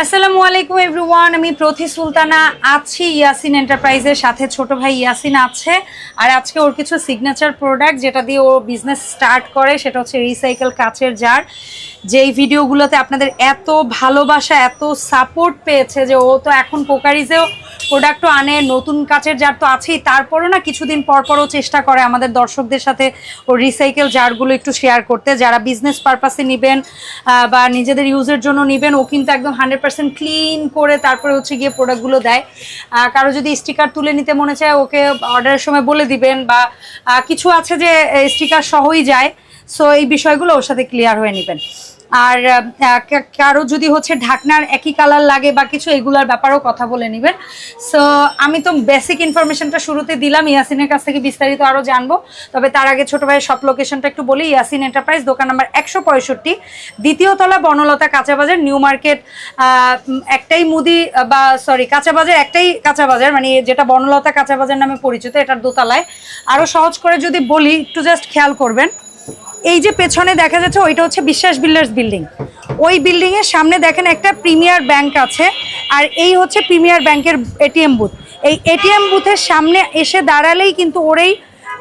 আসসালামু আলাইকুম এভরিওয়ান, আমি প্রতি সুলতানা আছি ইয়াসিন এন্টারপ্রাইজের সাথে। ছোট ভাই ইয়াসিন আছে, আর আজকে ওর কিছু সিগনেচার প্রোডাক্ট যেটা দিয়ে ও বিজনেস স্টার্ট করে সেটা হচ্ছে রিসাইকেল কাচের জার। যেই ভিডিওগুলোতে আপনাদের এত ভালোবাসা, এত সাপোর্ট পেয়েছে যে ও তো এখন পোকারিজেও প্রোডাক্টও আনে, নতুন কাচের জার তো আছেই, তারপরও না কিছুদিন পরও চেষ্টা করে আমাদের দর্শকদের সাথে ও রিসাইকেল জারগুলো একটু শেয়ার করতে। যারা বিজনেস পারপাসে নেবেন বা নিজেদের ইউজের জন্য নেবেন, ও কিন্তু একদম 100% ক্লিন করে তারপরে হচ্ছে গিয়ে প্রোডাক্টগুলো দেয়। কারো যদি স্টিকার তুলে নিতে মনে চায় ওকে অর্ডারের সময় বলে দিবেন, বা কিছু আছে যে স্টিকার সহই যায়, সো এই বিষয়গুলো ওর সাথে ক্লিয়ার হয়ে নেবেন। আর কারো যদি হচ্ছে ঢাকনার একই কালার লাগে বা কিছু, এগুলোর ব্যাপারেও কথা বলে নেবেন। সো আমি তো বেসিক ইনফরমেশনটা শুরুতে দিলাম, ইয়াসিনের কাছ থেকে বিস্তারিত আরও জানবো। তবে তার আগে ছোট ভাইয়ের শপ লোকেশনটা একটু বলি। ইয়াসিন এন্টারপ্রাইজ, দোকান নাম্বার 165, দ্বিতীয় তলা, বনলতা কাঁচা বাজার, নিউ মার্কেট। একটাই মুদি বা কাঁচা বাজার, একটাই কাঁচা বাজার, মানে যেটা বনলতা কাঁচা বাজার নামে পরিচিত, এটার দোতলায়। আরও সহজ করে যদি বলি, একটু জাস্ট খেয়াল করবেন, এই যে পেছনে দেখা যাচ্ছে ওইটা হচ্ছে বিশ্বাস বিল্ডার্স বিল্ডিং। ওই বিল্ডিং এর সামনে দেখেন একটা প্রিমিয়ার ব্যাংক আছে, আর এই হচ্ছে প্রিমিয়ার ব্যাংকের এটিএম বুথ। এই এটিএম বুথের সামনে এসে দাঁড়ালেই কিন্তু ওর এই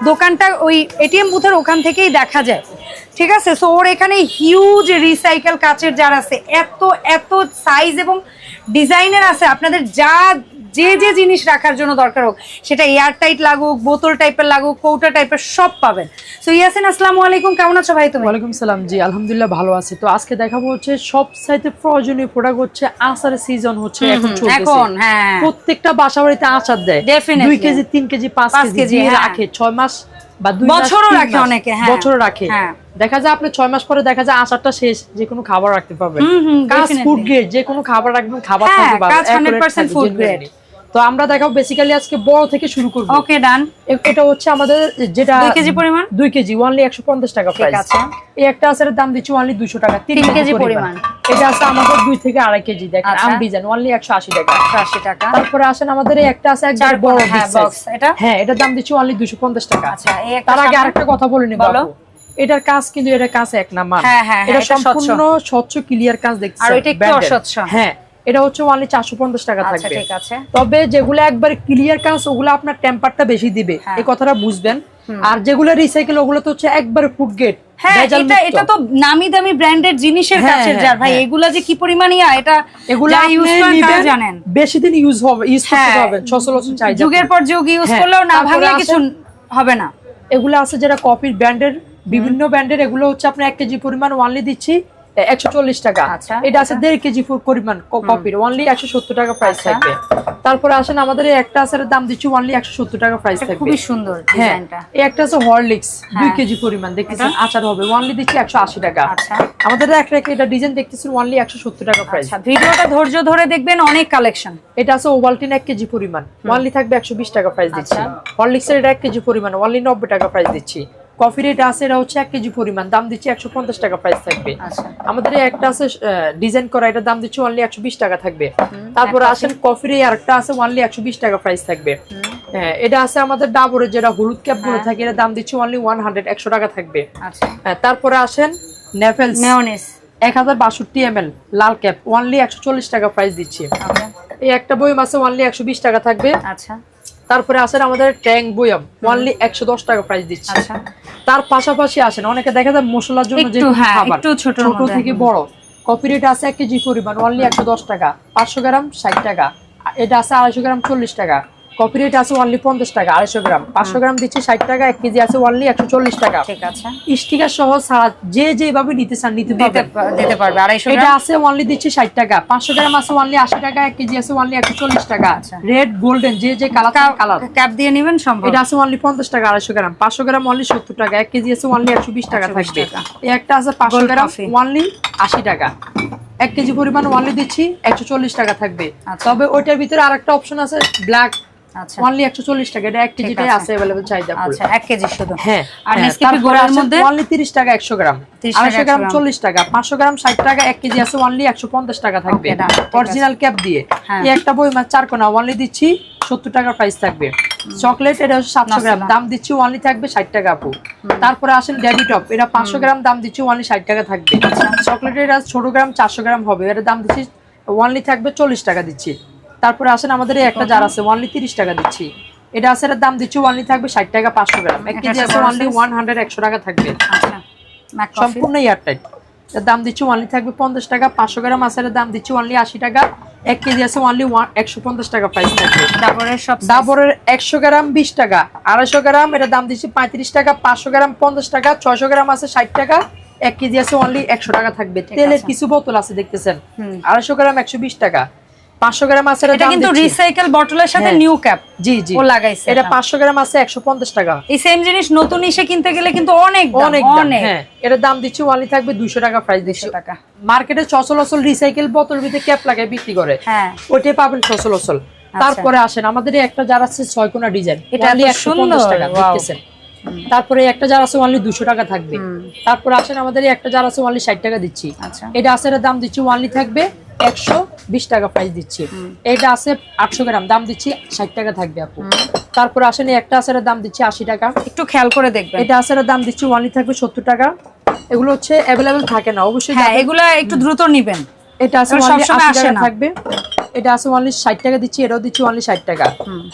দোকানটা ওই এটিএম বুথের ওখান থেকেই দেখা যায়, ঠিক আছে? সো ওর এখানে হিউজ রিসাইকেল কাচের জার আছে, এত এত সাইজ এবং ডিজাইনের আছে। আপনাদের যে যে জিনিস রাখার জন্য দরকার হোক, সেটা এয়ার টাইট লাগুক, বোতল টাইপের লাগুক, কৌটা টাইপের, সব পাবেন। সো ইয়াসিন, আসসালামু আলাইকুম, কেমন আছো ভাই তুমি? ওয়ালাইকুম সালাম। জি আলহামদুলিল্লাহ ভালো আছি। তো আজকে দেখাবো হচ্ছে সবচাইতে প্রয়োজনীয় প্রোডাক্ট হচ্ছে আচারের সিজন হচ্ছে এখন চলতেছে। এখন হ্যাঁ, প্রত্যেকটা বাসা বাড়িতে আচার দেয়, 2 কেজি 3 কেজি 5 কেজি রাখে, 6 মাস বা 2 মাস, বছরও রাখে অনেকে, হ্যাঁ বছরও রাখে। দেখা যায় আপনি 6 মাস পরে দেখা যায় আচারটা শেষ, যে কোনো খাবার রাখতে পারবেন। কাজ ফুড গ্রেড, যে কোনো খাবার রাখবেন, খাবার থাকতে পারবে, 100% ফুড গ্রেড। তো আমরা দেখাবো বেসিক্যালি আজকে বড় থেকে শুরু করব। ওকে, ডান। এটা হচ্ছে আমাদের যেটা 2 কেজি পরিমাণ, 2 কেজি অনলি 150 টাকা প্রাইস আছে। এই একটা আচারের দাম দিচ্ছি অনলি 200 টাকা, 3 কেজি পরিমাণ। এটা আছে আমাদের 2 থেকে 2.5 কেজি, দেখেন আম ডিজাইন অনলি 180 টাকা, 180 টাকা। তারপরে আসেন আমাদের এই একটা আছে একবার বড় বক্স, এটা হ্যাঁ, এটা দাম দিচ্ছি অনলি 250 টাকা। আচ্ছা, তার আগে আরেকটা কথা বলে নি, বলো। এটার কাজ কিন্তু এটা কাজ এক নাম্বার, এটা সম্পূর্ণ স্বচ্ছ ক্লিয়ার কাজ দেখছেন, আর এটা একটু অস্বচ্ছ। হ্যাঁ, এটা হচ্ছে অনলি 450 টাকা থাকবে। ঠিক আছে। তবে যেগুলো একবার ক্লিয়ার কাজ, ওগুলো আপনার টেম্পারটা বেশি দিবে, এই কথাটা বুঝবেন। আর যেগুলো রিসাইকেল, ওগুলো তো হচ্ছে একবারে ফুড গ্রেড। হ্যাঁ, এটা তো নামি দামি ব্র্যান্ডেড জিনিসের কাছের জার ভাই, এগুলা যে কি পরিমাণই এটা এগুলা ইউজ করেন জানেন, বেশি দিন ইউজ করতে পারবেন, 600 বছর চাই, যুগের পর যুগ ইউজ করলেও না ভাঙলে কিছু হবে না। এগুলো আছে যেটা কপির ব্র্যান্ডের, বিভিন্ন ব্র্যান্ডের, এগুলো হচ্ছে আপনার 1 কেজি পরিমাণ অনলি দিচ্ছি 140 টাকা। এটা আছে 1.5 কেজি পরিমাণ কপির, অনলি 170 টাকা প্রাইস থাকবে। তারপরে আসেন আমাদের এই একটা আচারের দাম দিচ্ছি অনলি 170 টাকা প্রাইস থাকবে। খুবই সুন্দর ডিজাইনটা। এই একটা আছে হরলিক্স 2 কেজি পরিমাণ, দেখতেছেন আচার হবে, অনলি দিচ্ছি 180 টাকা। আচ্ছা, আমাদের একটা এটা ডিজাইন দেখতেছেন অনলি 170 টাকা প্রাইস। ভিডিওটা ধৈর্য ধরে দেখবেন, অনেক কালেকশন। এটা আছে ওভালটিন 1 কেজি পরিমাণ, অনলি থাকবে 120 টাকা প্রাইস দিচ্ছি। হরলিক্সের এটা 1 কেজি পরিমাণ, অনলি 90 টাকা প্রাইস দিচ্ছি। কফি রেট আছে, এটা হচ্ছে 1 কেজি পরিমাণ, দাম দিচ্ছি 150 টাকা প্রাইস থাকবে। আমাদের একটা আছে ডিজাইন করা, এটা দাম দিচ্ছি অনলি 120 টাকা থাকবে। তারপরে আসেন কফির এই আরেকটা আছে অনলি 120 টাকা প্রাইস থাকবে। হ্যাঁ, এটা আছে আমাদের ডাবরের যেটা হলুদ ক্যাপ গুলো থাকে, এটা দাম দিচ্ছি অনলি 100 টাকা থাকবে। হ্যাঁ, তারপরে আসেন নেভেলস মেয়োনিজ 1062 ml লাল ক্যাপ, অনলি 140 টাকা প্রাইস দিচ্ছি। এই একটা বয়ম আছে অনলি 120 টাকা থাকবে। আচ্ছা, তারপরে আসেন আমাদের ট্যাং বয়াম, অনলি 110 টাকা প্রাইস দিচ্ছি। তার পাশাপাশি আসেন অনেকে দেখা যায় মশলার জন্য যে খাবার ছোট থেকে বড়, কফি রেট আছে 1 কেজি পরিমাণ, অনলি 110 টাকা, 500 গ্রাম 60 টাকা। এটা আছে 250 গ্রাম 40 টাকা। কফি রেট আছে অনলি 50 টাকা, 250 গ্রাম, 500 গ্রাম দিচ্ছি 60 টাকা, 1 কেজি আছে অনলি 140 টাকা। ঠিক আছে, স্টিকার সহ সারা যেভাবে নিতে চান দিতে পারবে। 250 এটা আছে অনলি দিচ্ছি 60 টাকা, 500 গ্রাম আছে অনলি 80 টাকা, 1 কেজি আছে অনলি 140 টাকা। রেড গোল্ডেন যে কালার ক্যাপ দিয়ে নেবেন সম্ভব। এটা আছে অনলি 50 টাকা, 250 গ্রাম, 500 গ্রাম অনলি 70 টাকা, 1 কেজি আছে অনলি 120 টাকা থাকবে। এই একটা আছে 500 গ্রাম অনলি 80 টাকা, 1 কেজি পরিমাণ অনলি দিচ্ছি 140 টাকা থাকবে। তবে ওইটার ভিতরে আরেকটা অপশন আছে ব্ল্যাক, অনলি 140 টাকা, এটা 1 কেজিটাই আছে अवेलेबल চাহিদা পুরো। আচ্ছা, 1 কেজি শুধু। হ্যাঁ, আর নেসক্যাফে গোড়ার মধ্যে অনলি 30 টাকা 100 গ্রাম, 250 গ্রাম 40 টাকা, 500 গ্রাম 60 টাকা, 1 কেজি আছে অনলি 150 টাকা থাকবে অরিজিনাল ক্যাপ দিয়ে। এই একটা বই মাছ 4 কোনা অনলি দিচ্ছি 70 টাকা প্রাইস থাকবে। চকলেট এটা 700 গ্রাম, দাম দিচ্ছি অনলি থাকবে 60 টাকা আপু। তারপরে আসেন ড্যাডি টপ, এটা 500 গ্রাম, দাম দিচ্ছি অনলি 60 টাকা থাকবে। চকলেটের ছোট গ্রাম 400 গ্রাম হবে, এর দাম দিচ্ছি ওয়ানলি থাকবে 40 টাকা দিচ্ছি। তারপরে আসেন আমাদের এই একটা জার আছে ওয়ানলি 30 টাকা দিচ্ছি। এটা আছে, এর দাম দিচ্ছি ওয়ানলি থাকবে 60 টাকা 500 গ্রাম। 1 কেজি আছে ওয়ানলি 100 টাকা থাকবে, আচ্ছা সম্পূর্ণ এয়ারটাইট। এর দাম দিচ্ছি ওয়ানলি থাকবে 50 টাকা। 500 গ্রাম আছে, এর দাম দিচ্ছি ওয়ানলি 80 টাকা। 1 কেজি আছে ওয়ানলি 150 টাকা প্রাইস থাকবে। ডাবরের 100 গ্রাম 20 টাকা, 250 গ্রাম এটার দাম দিচ্ছি 35 টাকা। 500 গ্রাম 50 টাকা, 600 গ্রাম আছে 60 টাকা। 1 কেজি আছে অনলি 100 টাকা থাকবে। তেলের কিছু বোতল আছে দেখতেছেন, 250 গ্রাম 120 টাকা। 500 গ্রাম আছে, এটা কিন্তু রিসাইকেল বোতলের সাথে নিউ ক্যাপ জি জি ও লাগাইছে। এটা 500 গ্রাম আছে 150 টাকা। এই সেম জিনিস নতুন এসে কিনতে গেলে কিন্তু অনেক অনেক হ্যাঁ, এটার দাম দিচ্ছি অনলি থাকবে 200 টাকা প্রাইস। 200 টাকা মার্কেটে চসল রিসাইকেল বোতল ভিতরে ক্যাপ লাগায় বিক্রি করে, হ্যাঁ ওইটাই পাবেন চসল। তারপরে আসেন আমাদের একটা জার আছে 6 কোনা ডিজাইন, এটা 150 টাকা দেখতেছেন। তারপরে একটা জার আছে অনলি 200 টাকা থাকবে। তারপরে আসেন আমাদের একটা জার আছে অনলি 60 টাকা দিচ্ছি। এটা আছে, এর দাম দিচ্ছি অনলি থাকবে 120 টাকা প্রাইস দিচ্ছি। এটা আছে 800 গ্রাম, দাম দিচ্ছি 60 টাকা থাকবে আপু। তারপরে আসেন একটা আছে, এর দাম দিচ্ছি 80 টাকা। একটু খেয়াল করে দেখবেন, এটা আছে, এর দাম দিচ্ছি অনলি থাকবে 70 টাকা। এগুলো হচ্ছে अवेलेबल থাকে না অবশ্যই, হ্যাঁ এগুলা একটু দ্রুত নেবেন। এটা আছে অনলি 80 টাকা থাকবে। এটা আছে অনলি 60 টাকা দিচ্ছি, এটাও দিচ্ছি অনলি 60 টাকা।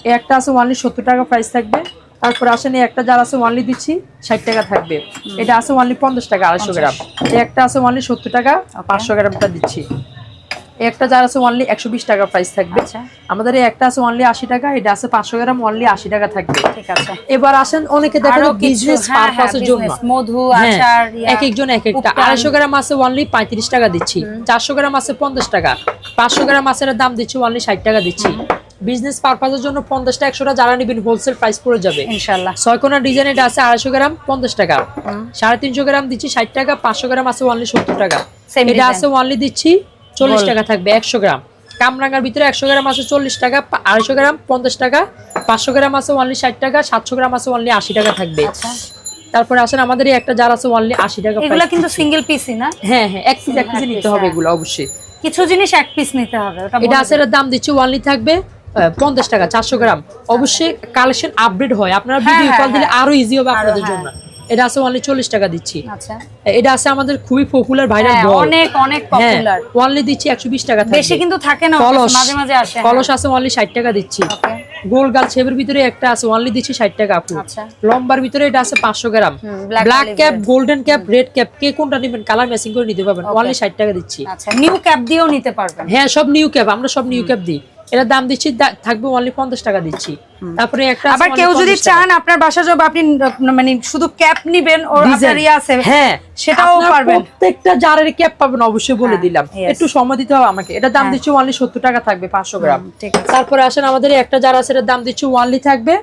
এই একটা আছে অনলি 70 টাকা প্রাইস থাকবে। তারপর আসেন এই একটা জার আছে অনলি দিচ্ছি 60 টাকা থাকবে। এটা আছে অনলি 50 টাকা 250 গ্রাম। এই একটা আছে অনলি 70 টাকা 500 গ্রামটা দিচ্ছি। এই একটা জার আছে অনলি 120 টাকা প্রাইস থাকবে। আমাদের এই একটা আছে অনলি 80 টাকা, এটা আছে 500 গ্রাম অনলি 80 টাকা থাকবে। ঠিক আছে, এবার আসেন অনেকে দেখেন বিজনেস পারপাসের জন্য মধু আচার এক একজন এক একটা। 250 গ্রাম আছে অনলি 35 টাকা দিচ্ছি। 400 গ্রাম আছে 50 টাকা। 500 গ্রাম আছে, এর দাম দিচ্ছি অনলি 60 টাকা দিচ্ছি। বিজনেস পারপাসের জন্য 50টা 100টা যারা নেবেন হোলসেল প্রাইস পড়ে যাবে ইনশাআল্লাহ। 6 কোনা ডিজাইন এটা আছে 250 গ্রাম 50 টাকা। 350 গ্রাম দিচ্ছি 60 টাকা। 500 গ্রাম আছে অনলি 70 টাকা। এটা আছে অনলি দিচ্ছি 40 টাকা থাকবে 100 গ্রাম। কামরাঙ্গার ভিতরে 100 গ্রাম আছে 40 টাকা। 250 গ্রাম 50 টাকা। 500 গ্রাম আছে অনলি 60 টাকা। 700 গ্রাম আছে অনলি 80 টাকা থাকবে। তারপরে আসেন আমাদের এই একটা জার আছে অনলি 80 টাকা। এগুলা কিন্তু সিঙ্গেল পিসই না? হ্যাঁ হ্যাঁ, এক পিস নিতে হবে এগুলো অবশ্যই। কিছু জিনিস এক পিস নিতে হবে। এটা আছে, এর দাম দিচ্ছি অনলি থাকবে 50 টাকা। 400 গ্রাম অবশ্যই কালেকশন আপডেট হয়, আপনারা ভিডিও কল দিলে আরো ইজি হবে আপনাদের জন্য। এটা আছে অনলি 40 টাকা দিচ্ছি। আচ্ছা, এটা আছে আমাদের খুবই পপুলার ভাইরাল বল, অনেক অনেক পপুলার, অনলি দিচ্ছি 120 টাকা থাকবে। বেশি কিন্তু থাকে না, মাঝে মাঝে আসে। কলস আছে অনলি 60 টাকা দিচ্ছি। গোল গাল শেপের ভিতরে একটা আছে অনলি দিচ্ছি 60 টাকা আপু। লম্বার ভিতরে এটা আছে 500 gram. Black cap, golden cap, red cap কে কোনটা নেবেন কালার ম্যাচিং করে নিতে পারবেন, অনলি 60 টাকা দিচ্ছি। আচ্ছা, নিউ ক্যাপ দিয়েও নিতে পারবেন। হ্যাঁ সব নিউ ক্যাপ, আমরা সব নিউ ক্যাপ দিই। এটার দাম দিচ্ছি থাকবে অনলি 50 টাকা দিচ্ছি। তারপরে একটা আবার কেউ যদি চান আপনার বাসা যাব আপনি মানে শুধু ক্যাপ নেবেন ওর আপনার আছে, হ্যাঁ সেটাও পারবেন। প্রত্যেকটা জারের ক্যাপ পাবেন অবশ্যই বলে দিলাম, একটু সময় দিতে হবে আমাকে। এটার দাম দিচ্ছি অনলি 70 টাকা থাকবে 500 গ্রাম। তারপরে আসেন আমাদের একটা জার আছে, এটার দাম দিচ্ছি অনলি থাকবে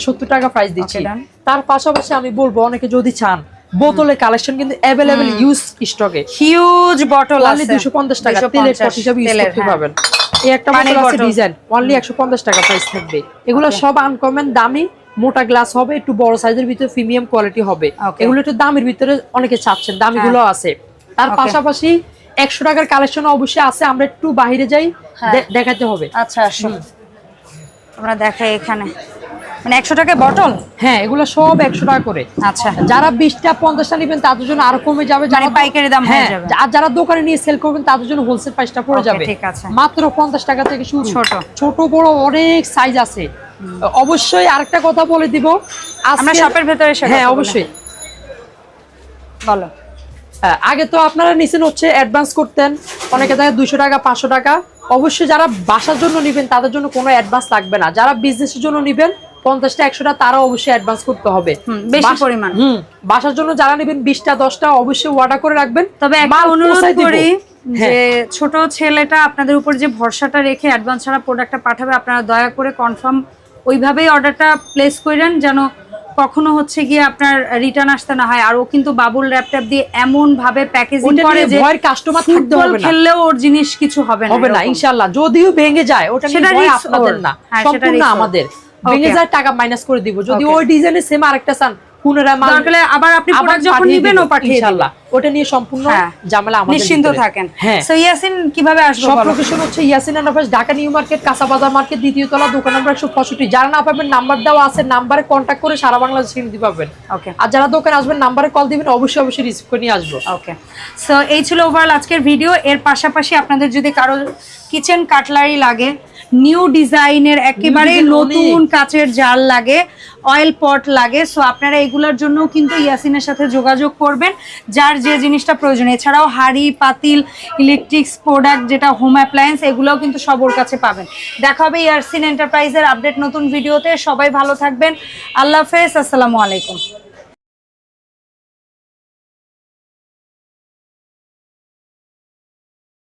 70 টাকা প্রাইস দিচ্ছি। তার পাশাপাশি আমি বলবো অনেকে যদি চান বোতলের কালেকশন কিন্তু अवेलेबल ইউজ স্টকে, হিউজ বটল আছে 250 টাকা তেলের পট হিসেবে ইউজ করতে পারবেন। এই একটা বোতল আছে ডিজাইন অনলি 150 টাকা প্রাইস থাকবে। এগুলো সব আনকমন দামি, মোটা গ্লাস হবে, একটু বড় সাইজের ভিতরে প্রিমিয়াম কোয়ালিটি হবে। এগুলো একটু দামের ভিতরে অনেকে চাচ্ছেন, দামিগুলো আছে। তার পাশাপাশি 100 টাকার কালেকশন অবশ্যই আছে, আমরা একটু বাইরে যাই দেখাতে হবে। আচ্ছা আসুন আমরা দেখাই এখানে, মানে 100 টাকা বটল। হ্যাঁ এগুলো সব 100 টাকা করে। আচ্ছা, যারা 20টা 50টা নেবেন তাদের জন্য আরো কমে যাবে, যারা পাইকারি দাম হয়ে যাবে। আর যারা দোকানে নিয়ে সেল করবেন তাদের জন্য হোলসেল প্রাইসটা পড়ে যাবে। ঠিক আছে, মাত্র 50 টাকা থেকে শুরু। ছোট বড় অনেক সাইজ আছে। অবশ্যই আরেকটা কথা বলে দিব, আমরা শপের ভিতরে সেটা হ্যাঁ অবশ্যই বলো। আগে তো আপনারা নিছেন হচ্ছে অ্যাডভান্স করতেন, অনেকে থাকে 200 টাকা 500 টাকা। অবশ্যই যারা বাসার জন্য নেবেন তাদের জন্য কোনো অ্যাডভান্স লাগবে না, যারা বিজনেসের জন্য নেবেন 50টা 100টা তারা অবশ্যই অ্যাডভান্স করতে হবে বেশি পরিমাণ। বাসার জন্য যারা নেবেন 20টা 10টা অবশ্যই অর্ডার করে রাখবেন। তবে একটা অনুরোধ করি যে ছোট ছেলেটা আপনাদের উপর যে ভরসাটা রেখে অ্যাডভান্স ছাড়া প্রোডাক্টটা পাঠাবে, আপনারা দয়া করে কনফার্ম ওইভাবেই অর্ডারটা প্লেস করেন, যেন কখনো হচ্ছে গিয়ে আপনার রিটার্ন আসতে না হয়। আর ও কিন্তু বাবুল র্যাপটপ দিয়ে এমন ভাবে প্যাকেজিং করে যে ভয় কাস্টমার থাকতে হবে না, খেললেও ওর জিনিস কিছু হবে না ইনশাআল্লাহ। যদিও ভেঙে যায় ওটা ভয় আপনাদের না, সম্পূর্ণ আমাদের। ভেঙে যায় টাকা মাইনাস করে দিব। যদি ওই ডিজাইনের সেম আরেকটা চান পুনরায় মাল দরকার হলে আবার আপনি প্রোডাক্ট যখন নেবেন ও পাঠিয়ে দিবেন। ইনশাআল্লাহ ওটা নিয়ে সম্পূর্ণ ঝামেলা আমাদের নিশ্চিন্ত থাকেন। হ্যাঁ সো ইয়াসিন কিভাবে আসবে সব বলো? লোকেশন হচ্ছে Yasin enterprise, Dhaka new market, কাঁচাবাজার মার্কেট, দ্বিতীয় তলা, দোকান নম্বর 165। যারা না পাবেন নাম্বার দেওয়া আছে, নাম্বারে কন্ট্যাক্ট করে সারা বাংলাদেশে নিতে পারবেন। ওকে, আর যারা দোকানে আসবেন নাম্বারে কল দিবেন, অবশ্যই অবশ্যই রিসিভ করে নিয়ে আসবো। ওকে, সো এই ছিল ওভারঅল আজকের ভিডিও। এর পাশাপাশি আপনাদের যদি কারো কিচেন কাটলারি লাগে, নিউ ডিজাইনের একেবারে নতুন কাচের জার লাগে, অয়েল পট লাগে, সো আপনারা এগুলোর জন্য কিন্তু ইয়াসিনের সাথে যোগাযোগ করবেন, যার যে জিনিসটা প্রয়োজন। এছাড়াও হাঁড়ি পাতিল, ইলেকট্রিক্স প্রোডাক্ট যেটা হোম অ্যাপ্লায়েন্স, এগুলোও কিন্তু সব ওর কাছে পাবেন। দেখা হবে ইয়াসিন এন্টারপ্রাইজের আপডেট নতুন ভিডিওতে। সবাই ভালো থাকবেন, আল্লাহ হাফেজ, আসসালামু আলাইকুম।